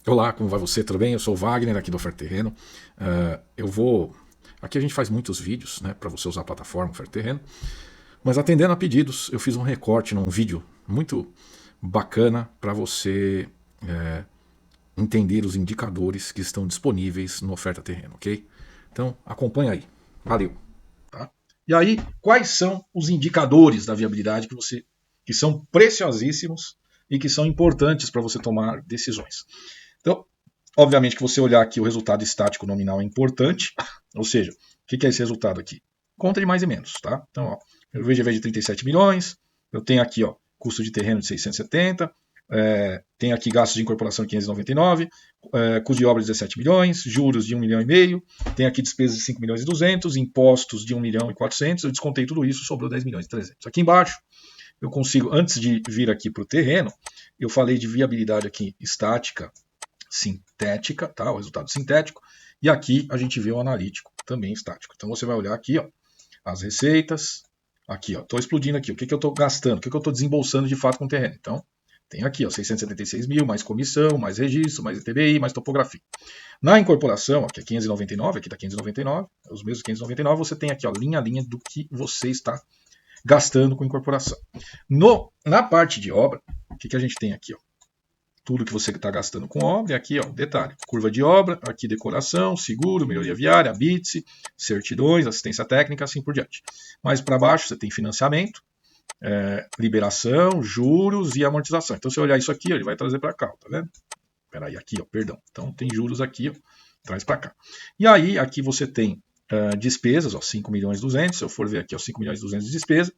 Olá, como vai você? Tudo bem? Eu sou o Wagner, aqui do Oferta Terreno. Eu vou. Aqui a gente faz muitos vídeos, né, para você usar a plataforma Oferta Terreno. Mas atendendo a pedidos, eu fiz um recorte num vídeo muito bacana para você entender os indicadores que estão disponíveis no Oferta Terreno, ok? Então acompanha aí. Valeu. Tá? E aí, quais são os indicadores da viabilidade que são preciosíssimos e que são importantes para você tomar decisões? Então, obviamente que você olhar aqui o resultado estático nominal é importante, ou seja, o que é esse resultado aqui? Conta de mais e menos, tá? Então, ó, eu VGV de 37 milhões, eu tenho aqui, ó, custo de terreno de 670, tenho aqui gastos de incorporação de 599, custo de obra de 17 milhões, juros de 1 milhão e meio, tenho aqui despesas de 5 milhões e 200, impostos de 1 milhão e 400, eu descontei tudo isso, sobrou 10 milhões e 300. Aqui embaixo, eu consigo, antes de vir aqui para o terreno, eu falei de viabilidade aqui estática, sintética, tá? O resultado sintético. E aqui a gente vê o analítico, também estático. Então você vai olhar aqui, ó, as receitas. Aqui, ó, estou explodindo aqui. O que eu estou gastando? O que eu estou desembolsando de fato com o terreno? Então, tem aqui, ó, 676 mil, mais comissão, mais registro, mais ITBI, mais topografia. Na incorporação, aqui é 599, aqui está 599, os mesmos 599, você tem aqui, ó, linha a linha do que você está gastando com incorporação. Na parte de obra, o que a gente tem aqui, ó? Tudo que você está gastando com obra, e aqui, ó, detalhe, curva de obra, aqui decoração, seguro, melhoria viária, BITS, certidões, assistência técnica, assim por diante. Mais para baixo você tem financiamento, liberação, juros e amortização. Então, se eu olhar isso aqui, ó, ele vai trazer para cá, tá vendo? Peraí, aqui, ó, perdão. Então, tem juros aqui, ó, traz para cá. E aí, aqui você tem despesas, ó, 5 milhões e 200, se eu for ver aqui, ó, 5 milhões e 200 de despesa,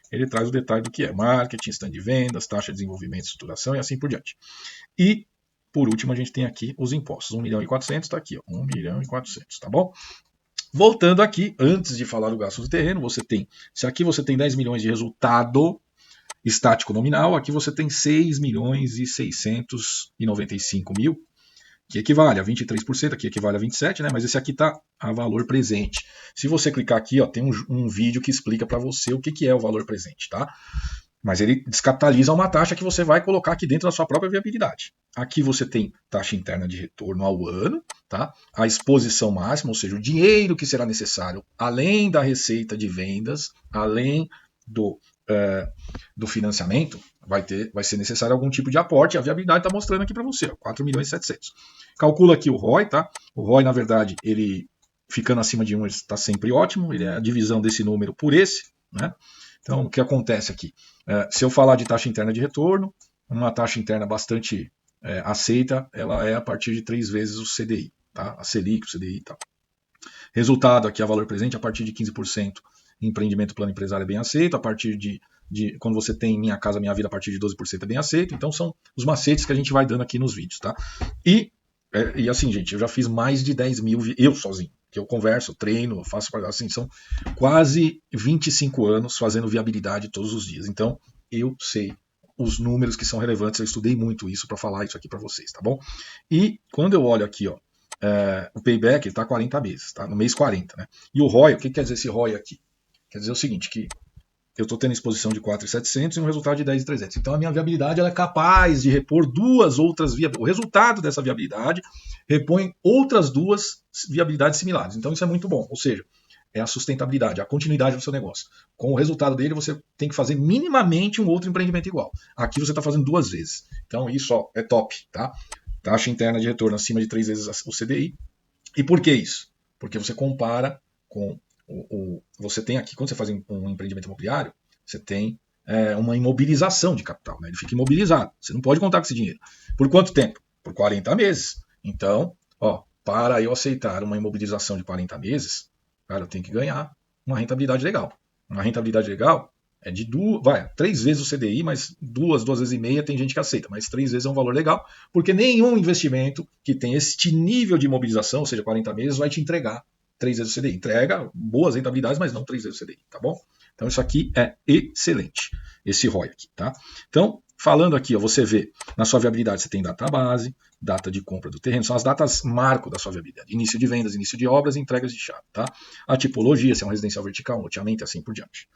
ele traz o detalhe do que é marketing, stand de vendas, taxa de desenvolvimento e estruturação e assim por diante. E, por último, a gente tem aqui os impostos. 1 milhão e 400 está aqui, ó, 1 milhão e 400, tá bom? Voltando aqui, antes de falar do gasto do terreno, você tem, se aqui você tem 10 milhões de resultado estático nominal, aqui você tem 6 milhões e 695 mil, que equivale a 23%, aqui equivale a 27%, né? Mas esse aqui está a valor presente. Se você clicar aqui, ó, tem um vídeo que explica para você o que é o valor presente, tá? Mas ele descapitaliza uma taxa que você vai colocar aqui dentro da sua própria viabilidade. Aqui você tem taxa interna de retorno ao ano, tá? A exposição máxima, ou seja, o dinheiro que será necessário, além da receita de vendas, além do financiamento, vai ser necessário algum tipo de aporte. A viabilidade está mostrando aqui para você, 4 milhões e 700. Calcula aqui o ROI, tá? O ROI, na verdade, ele ficando acima de 1 está sempre ótimo, ele é a divisão desse número por esse, né? Então, o que acontece aqui? Se eu falar de taxa interna de retorno, uma taxa interna bastante aceita, ela é a partir de 3 vezes o CDI, tá? A Selic, o CDI e tal. Resultado aqui, a valor presente, a partir de 15%, empreendimento plano empresário é bem aceito, a partir de quando você tem Minha Casa Minha Vida, a partir de 12% é bem aceito. Então, são os macetes que a gente vai dando aqui nos vídeos, tá? E assim, gente, eu já fiz mais de 10 mil, eu sozinho, que eu converso, treino, faço, assim, são quase 25 anos fazendo viabilidade todos os dias. Então, eu sei os números que são relevantes, eu estudei muito isso para falar isso aqui para vocês, tá bom? E quando eu olho aqui, ó, o payback está 40 meses, tá? No mês 40, né? E o ROI, o que quer dizer esse ROI aqui? Quer dizer o seguinte, que eu estou tendo exposição de 4.700 e um resultado de 10.300. Então a minha viabilidade ela é capaz de repor duas outras viabilidades. O resultado dessa viabilidade repõe outras duas viabilidades similares. Então isso é muito bom. Ou seja, é a sustentabilidade, a continuidade do seu negócio. Com o resultado dele, você tem que fazer minimamente um outro empreendimento igual. Aqui você está fazendo 2 vezes. Então isso ó, é top, tá? Taxa interna de retorno acima de 3 vezes o CDI. E por que isso? Porque você compara com você tem aqui, quando você faz um empreendimento imobiliário, você tem uma imobilização de capital, né? Ele fica imobilizado. Você não pode contar com esse dinheiro. Por quanto tempo? Por 40 meses. Então, ó, para eu aceitar uma imobilização de 40 meses, cara, eu tenho que ganhar uma rentabilidade legal. Uma rentabilidade legal é de 3 vezes o CDI, mas 2 vezes e meia tem gente que aceita, mas 3 vezes é um valor legal, porque nenhum investimento que tem este nível de imobilização, ou seja, 40 meses, vai te entregar 3 vezes o CDI. Entrega boas rentabilidades, mas não 3 vezes o CDI, tá bom? Então isso aqui é excelente, esse ROI aqui, tá? Então, falando aqui, ó, você vê na sua viabilidade, você tem data base, data de compra do terreno, são as datas marco da sua viabilidade. Início de vendas, início de obras e entregas de chave, tá? A tipologia, se é um residencial vertical, um loteamento e assim por diante.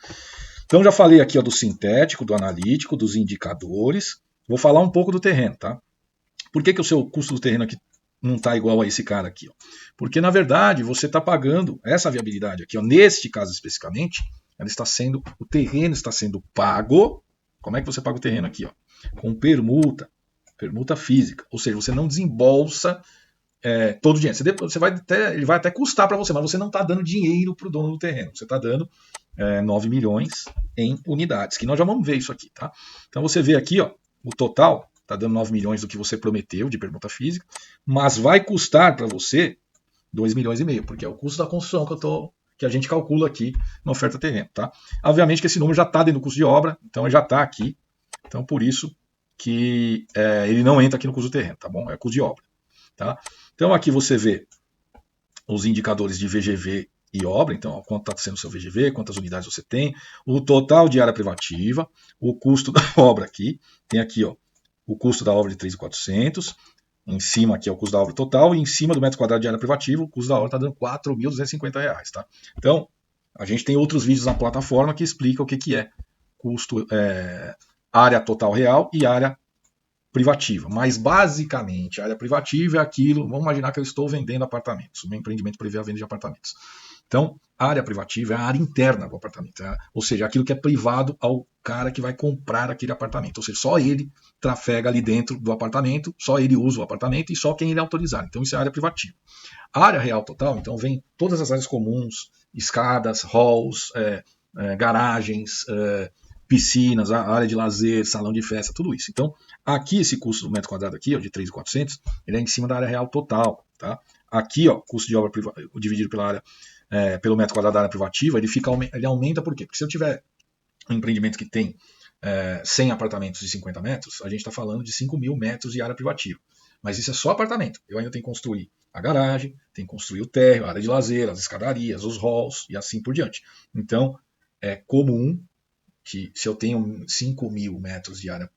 Então já falei aqui ó, do sintético, do analítico, dos indicadores. Vou falar um pouco do terreno, tá? Por que o seu custo do terreno aqui não está igual a esse cara aqui? Ó? Porque, na verdade, você está pagando essa viabilidade aqui, ó, neste caso especificamente, o terreno está sendo pago. Como é que você paga o terreno aqui? Ó? Com permuta física. Ou seja, você não desembolsa todo o dinheiro. Ele vai até custar para você, mas você não está dando dinheiro para o dono do terreno. Você está dando 9 milhões em unidades, que nós já vamos ver isso aqui. Tá? Então você vê aqui, ó, o total está dando 9 milhões do que você prometeu de permuta física, mas vai custar para você 2 milhões e meio, porque é o custo da construção que a gente calcula aqui na oferta terreno. Tá? Obviamente que esse número já está dentro do custo de obra, então já está aqui. Então por isso que ele não entra aqui no custo do terreno, tá bom? É custo de obra. Tá? Então aqui você vê os indicadores de VGV e obra, então ó, quanto está sendo o seu VGV, quantas unidades você tem, o total de área privativa, o custo da obra aqui, tem aqui ó, o custo da obra de 3.400, em cima aqui é o custo da obra total, e em cima do metro quadrado de área privativa, o custo da obra está dando R$ 4.250. Tá? Então, a gente tem outros vídeos na plataforma que explicam o que é custo, área total real e área privativa. Mas, basicamente, a área privativa é aquilo, vamos imaginar que eu estou vendendo apartamentos, o meu empreendimento prevê a venda de apartamentos. Então, a área privativa é a área interna do apartamento, ou seja, aquilo que é privado ao cara que vai comprar aquele apartamento, ou seja, só ele trafega ali dentro do apartamento, só ele usa o apartamento e só quem ele autorizar. Então, isso é a área privativa. A área real total, então, vem todas as áreas comuns, escadas, halls, garagens, piscinas, a área de lazer, salão de festa, tudo isso. Então, aqui esse custo do metro quadrado aqui, ó, de 3.400, ele é em cima da área real total. Tá? Aqui, ó, custo de obra dividido pela área, pelo metro quadrado da área privativa, ele aumenta por quê? Porque se eu tiver um empreendimento que tem 100 apartamentos de 50 metros, a gente está falando de 5.000 metros de área privativa. Mas isso é só apartamento. Eu ainda tenho que construir a garagem, tenho que construir o térreo, a área de lazer, as escadarias, os halls e assim por diante. Então, é comum que se eu tenho 5.000 metros de área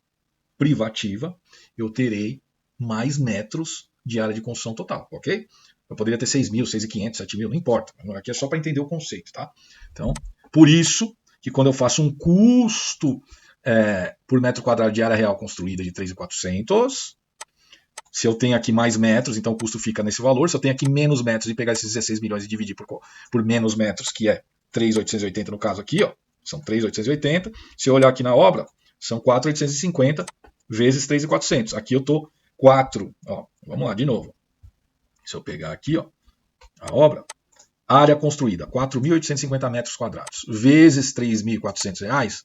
privativa, eu terei mais metros de área de construção total, ok? Eu poderia ter 6.000, 6.500, 7.000, não importa. Aqui é só para entender o conceito, tá? Então, por isso que quando eu faço um custo por metro quadrado de área real construída de 3.400, se eu tenho aqui mais metros, então o custo fica nesse valor. Se eu tenho aqui menos metros e pegar esses 16 milhões e dividir por menos metros, que é 3.880 no caso aqui, ó, são 3.880. Se eu olhar aqui na obra, são 4.850 vezes 3.400. Aqui eu estou 4. Ó, vamos lá de novo. Se eu pegar aqui, ó, a obra, área construída, 4.850 metros quadrados, vezes R$ 3.400,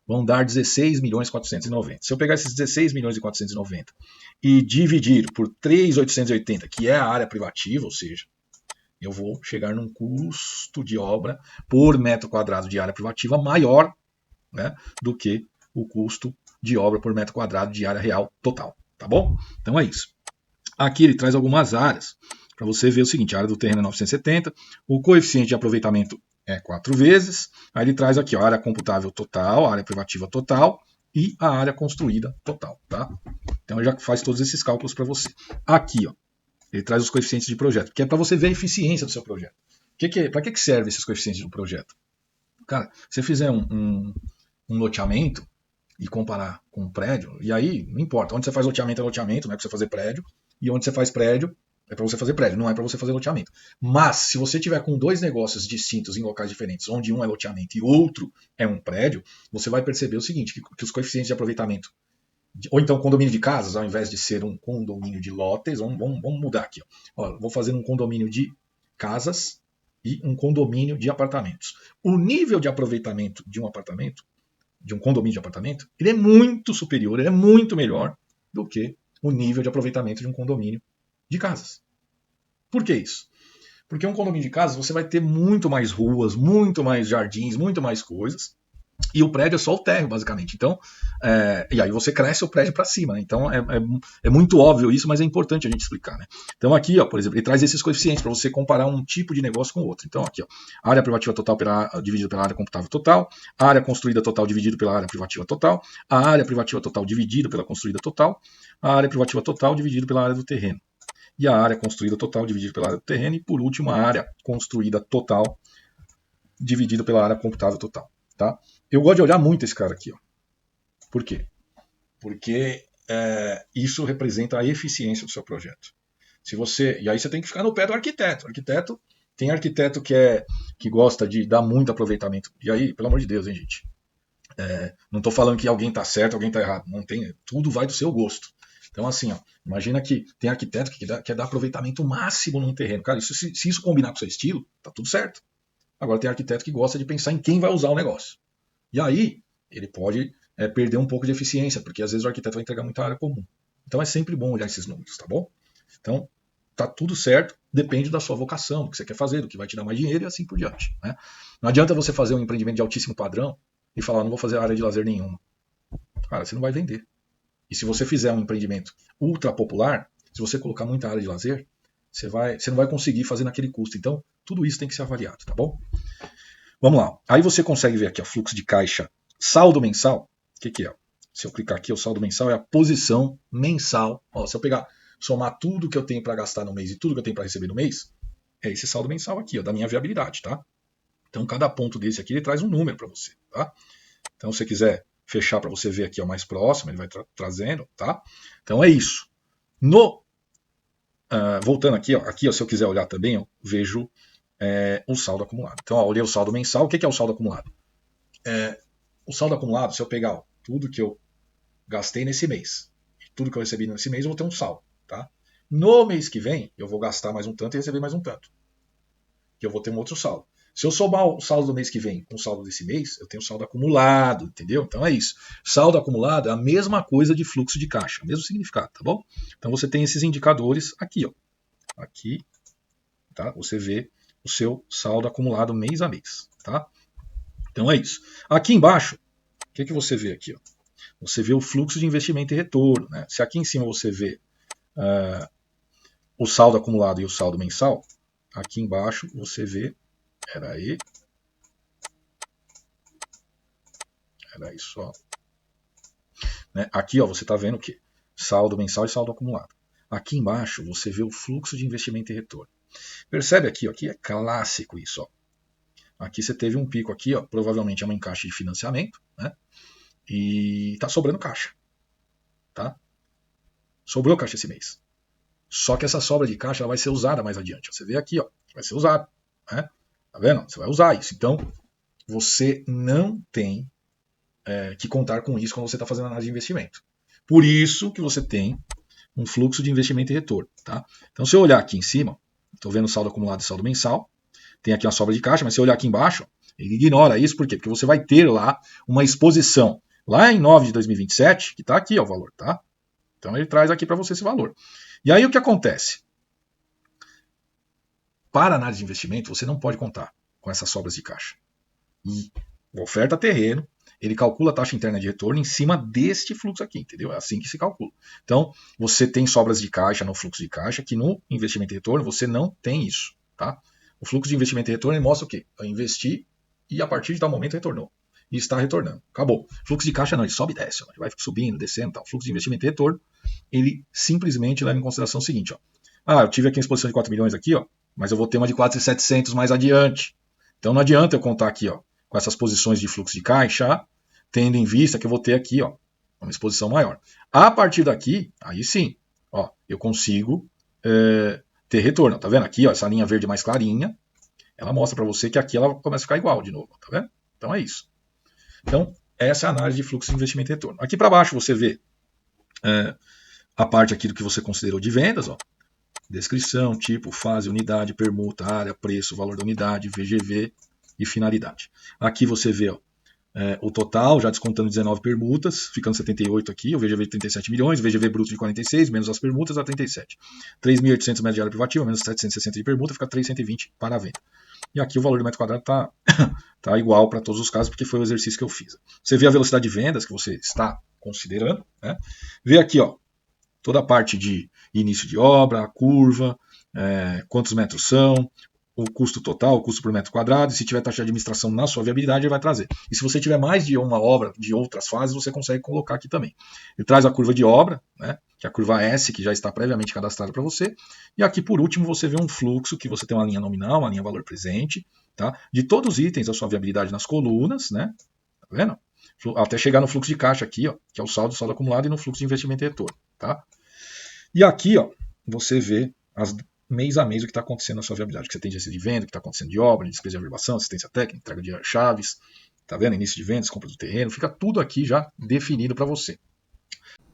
vão dar 16.490. Se eu pegar esses 16.490 e dividir por 3.880, que é a área privativa, ou seja, eu vou chegar num custo de obra por metro quadrado de área privativa maior, né, do que o custo de obra por metro quadrado de área real total. Tá bom? Então é isso. Aqui ele traz algumas áreas para você ver o seguinte: a área do terreno é 970, o coeficiente de aproveitamento é 4 vezes, aí ele traz aqui ó, a área computável total, a área privativa total e a área construída total. Tá? Então ele já faz todos esses cálculos para você. Aqui, ó, ele traz os coeficientes de projeto, que é para você ver a eficiência do seu projeto. Para que servem esses coeficientes do projeto? Cara, se você fizer um loteamento e comparar com um prédio, e aí não importa, onde você faz loteamento é loteamento, não é para você fazer prédio, e onde você faz prédio é para você fazer prédio, não é para você fazer loteamento. Mas se você tiver com dois negócios distintos em locais diferentes, onde um é loteamento e outro é um prédio, você vai perceber o seguinte, que os coeficientes de aproveitamento, ou então condomínio de casas, ao invés de ser um condomínio de lotes, vamos mudar aqui. Ó, vou fazer um condomínio de casas e um condomínio de apartamentos. O nível de aproveitamento de um apartamento, de um condomínio de apartamento, ele é muito superior, ele é muito melhor do que o nível de aproveitamento de um condomínio de casas. Por que isso? Porque um condomínio de casas você vai ter muito mais ruas, muito mais jardins, muito mais coisas, e o prédio é só o térreo, basicamente. Então, e aí você cresce o prédio para cima. Né? Então, é muito óbvio isso, mas é importante a gente explicar. Né? Então, aqui, ó, por exemplo, ele traz esses coeficientes para você comparar um tipo de negócio com o outro. Então, aqui, ó, área privativa total dividido pela área computável total, área construída total dividido pela área privativa total, a área privativa total dividido pela construída total, a área privativa total dividido pela área do terreno, e a área construída total dividido pela área do terreno, e, por último, a área construída total dividido pela área computável total. Tá? Eu gosto de olhar muito esse cara aqui. Ó. Por quê? Porque isso representa a eficiência do seu projeto. E aí você tem que ficar no pé do arquiteto. Tem arquiteto que gosta de dar muito aproveitamento. E aí, pelo amor de Deus, hein, gente? Não estou falando que alguém está certo, alguém está errado. Não tem, tudo vai do seu gosto. Então, assim, ó, imagina que tem arquiteto que quer dar aproveitamento máximo num terreno. Cara, se isso combinar com o seu estilo, tá tudo certo. Agora tem arquiteto que gosta de pensar em quem vai usar o negócio. E aí, ele pode perder um pouco de eficiência, porque às vezes o arquiteto vai entregar muita área comum. Então é sempre bom olhar esses números, tá bom? Então, tá tudo certo, depende da sua vocação, do que você quer fazer, do que vai te dar mais dinheiro e assim por diante. Né? Não adianta você fazer um empreendimento de altíssimo padrão e falar, não vou fazer área de lazer nenhuma. Cara, você não vai vender. E se você fizer um empreendimento ultra popular, se você colocar muita área de lazer, você não vai conseguir fazer naquele custo. Então, tudo isso tem que ser avaliado, tá bom? Vamos lá. Aí você consegue ver aqui o fluxo de caixa, saldo mensal. O que é? Se eu clicar aqui, o saldo mensal é a posição mensal. Ó, se eu somar tudo que eu tenho para gastar no mês e tudo que eu tenho para receber no mês, é esse saldo mensal aqui, ó, da minha viabilidade, tá? Então, cada ponto desse aqui, ele traz um número para você, tá? Então, se você quiser fechar para você ver aqui, ó, mais próximo, ele vai trazendo, tá? Então, é isso. Voltando aqui, ó, se eu quiser olhar também, eu vejo o saldo acumulado. Então, ó, olhei o saldo mensal. O que é o saldo acumulado? O saldo acumulado, se eu pegar tudo que eu gastei nesse mês e tudo que eu recebi nesse mês, eu vou ter um saldo. Tá? No mês que vem, eu vou gastar mais um tanto e receber mais um tanto. Que eu vou ter um outro saldo. Se eu somar o saldo do mês que vem com o saldo desse mês, eu tenho saldo acumulado, entendeu? Então é isso. Saldo acumulado é a mesma coisa de fluxo de caixa, mesmo significado, tá bom? Então você tem esses indicadores aqui, ó. Aqui, tá? Você vê o seu saldo acumulado mês a mês, tá? Então é isso. Aqui embaixo, o que você vê aqui, ó? Você vê o fluxo de investimento e retorno, né? Se aqui em cima você vê o saldo acumulado e o saldo mensal, aqui embaixo você vê, peraí só, né? Aqui, ó, você está vendo o quê? Saldo mensal e saldo acumulado. Aqui embaixo você vê o fluxo de investimento e retorno. Percebe aqui, ó, aqui é clássico isso, ó. Aqui você teve um pico aqui, ó, provavelmente é uma encaixe de financiamento, né? E está sobrando caixa, tá? Sobrou caixa esse mês. Só que essa sobra de caixa ela vai ser usada mais adiante. Você vê aqui, ó, vai ser usado, né? Tá vendo? Você vai usar isso. Então, você não tem que contar com isso quando você está fazendo análise de investimento. Por isso que você tem um fluxo de investimento e retorno, tá? Então, se eu olhar aqui em cima, estou vendo saldo acumulado e saldo mensal, tem aqui uma sobra de caixa, mas se eu olhar aqui embaixo, ele ignora isso, por quê? Porque você vai ter lá uma exposição, lá em 9 de 2027, que está aqui ó, o valor, tá? Então, ele traz aqui para você esse valor. E aí o que acontece? Para análise de investimento, você não pode contar com essas sobras de caixa. E oferta terreno, ele calcula a taxa interna de retorno em cima deste fluxo aqui, entendeu? É assim que se calcula. Então, você tem sobras de caixa no fluxo de caixa, que no investimento e retorno você não tem isso, tá? O fluxo de investimento e retorno ele mostra o quê? Eu investi e a partir de tal momento retornou. E está retornando. Acabou. Fluxo de caixa não, ele sobe e desce, ó, ele vai subindo, descendo, tal. Fluxo de investimento e retorno, ele simplesmente leva em consideração o seguinte, ó. Eu tive aqui uma exposição de 4 milhões aqui, ó, mas eu vou ter uma de 4.700 mais adiante. Então não adianta eu contar aqui, ó, com essas posições de fluxo de caixa, tendo em vista que eu vou ter aqui, ó, uma exposição maior. A partir daqui, aí sim, ó, eu consigo ter retorno. Tá vendo aqui, ó, essa linha verde mais clarinha, ela mostra para você que aqui ela começa a ficar igual de novo, tá vendo? Então é isso. Então, essa é a análise de fluxo de investimento e retorno. Aqui para baixo você vê a parte aqui do que você considerou de vendas, ó. Descrição, tipo, fase, unidade, permuta, área, preço, valor da unidade, VGV e finalidade. Aqui você vê ó, o total, já descontando 19 permutas, ficando 78 aqui, o VGV de 37 milhões, o VGV bruto de 46, menos as permutas, a 37. 3.800 metros de área privativa, menos 760 de permuta, fica 3.120 para a venda. E aqui o valor do metro quadrado tá igual para todos os casos, porque foi o exercício que eu fiz. Você vê a velocidade de vendas que você está considerando, né? Vê aqui, ó, toda a parte de início de obra, a curva, quantos metros são, o custo total, o custo por metro quadrado, e se tiver taxa de administração na sua viabilidade, ele vai trazer. E se você tiver mais de uma obra de outras fases, você consegue colocar aqui também. Ele traz a curva de obra, né, que é a curva S, que já está previamente cadastrada para você, e aqui por último você vê um fluxo, que você tem uma linha nominal, uma linha valor presente, tá, de todos os itens da sua viabilidade nas colunas, né, tá vendo? até chegar no fluxo de caixa aqui, ó, que é o saldo acumulado, e no fluxo de investimento e retorno. Tá? E aqui, ó, você vê mês a mês o que está acontecendo na sua viabilidade, o que você tem de receita de venda, o que está acontecendo de obra, de despesa de averbação, assistência técnica, entrega de chaves, tá vendo? Início de vendas, compra do terreno, fica tudo aqui já definido para você.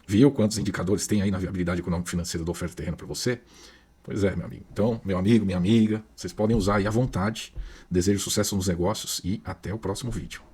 Viu quantos indicadores tem aí na viabilidade econômico-financeira da oferta de terreno para você? Pois é, meu amigo. Então, meu amigo, minha amiga, vocês podem usar aí à vontade. Desejo sucesso nos negócios e até o próximo vídeo.